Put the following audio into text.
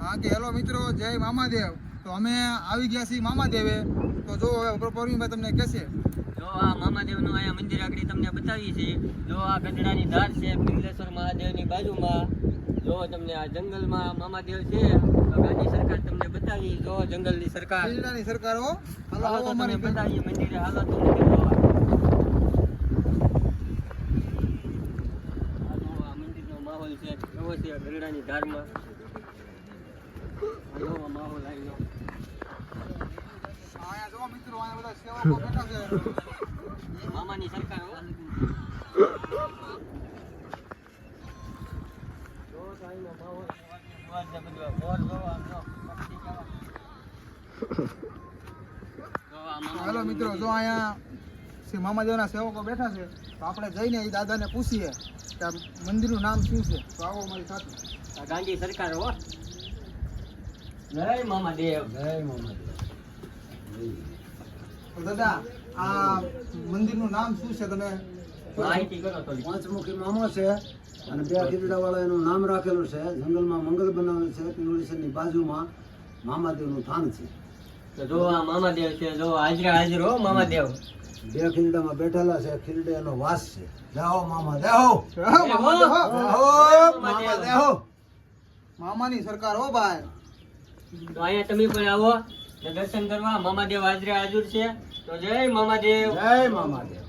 હા કે હેલો મિત્રો, જય મામાદેવ. તો અમે આવી ગયા છીએ મામાદેવે. તો જો હવે પરવીનભાઈ તમને કહેશે. જો આ મામાદેવનું અહીંયા મંદિર આગળ તમને બતાવી છે. જો આ ગઢડાની ધાર છે પિંગલેશ્વર મહાદેવની બાજુમાં. જો તમને આ જંગલમાં મામાદેવ છે. તો ગાંધી સરકાર તમને બતાવી. જો જંગલની સરકાર, ગઢડાની સરકાર હો. હાલો તો તમને બતાવીએ મંદિરે. હાલો તો મંદિર જોવા. આ મંદિરનો માહોલ છે કેવો છે ગઢડાની ધારમાં. આવો માહોલ આવ્યો. અહીંયા જો મિત્રો, અહીંયા બધા સેવકો બેઠા છે. મામાની સરકાર હો. જો સાઈનો માહોલ મોર છે બધો. મોર જોવા જો પક્ષી કેવા. જો આ હાલો મિત્રો, જો અહીંયા શ્રી મામાદેવના સેવકો બેઠા છે. તો આપણે જઈને એ દાદાને પૂછીએ કે આ મંદિરનું નામ શું છે. તો આવો અમારી સાથે. આ ગાંધી સરકાર હો. જય મામાદેવ. જય મામાદેવ. તો દાદા, આ મંદિરનું નામ શું છે? તમે માહિતી કરો થોડી. પાંચમુખી મામો છે અને બે ખીરડા વાળા એનું નામ રાખેલું છે. જંગલમાં મંગલ બનાવેલ છે. પિંગલેશ્વરની બાજુમાં મામાદેવનું થાન છે. તો જો આ મામાદેવ છે. જો હાજરા હાજર હો મામાદેવ. બે ખીરડામાં બેઠેલા છે. ખીરડે એનો વાસ છે. જાઓ મામા દેહો. મામાદેવ હો. મામા દેહો. મામાની સરકાર હો ભાઈ. તો અહીંયા તમે પણ આવો ને દર્શન કરવા. મામાદેવ હાજરા હાજર છે. તો જય મામાદેવ. જય મામાદેવ.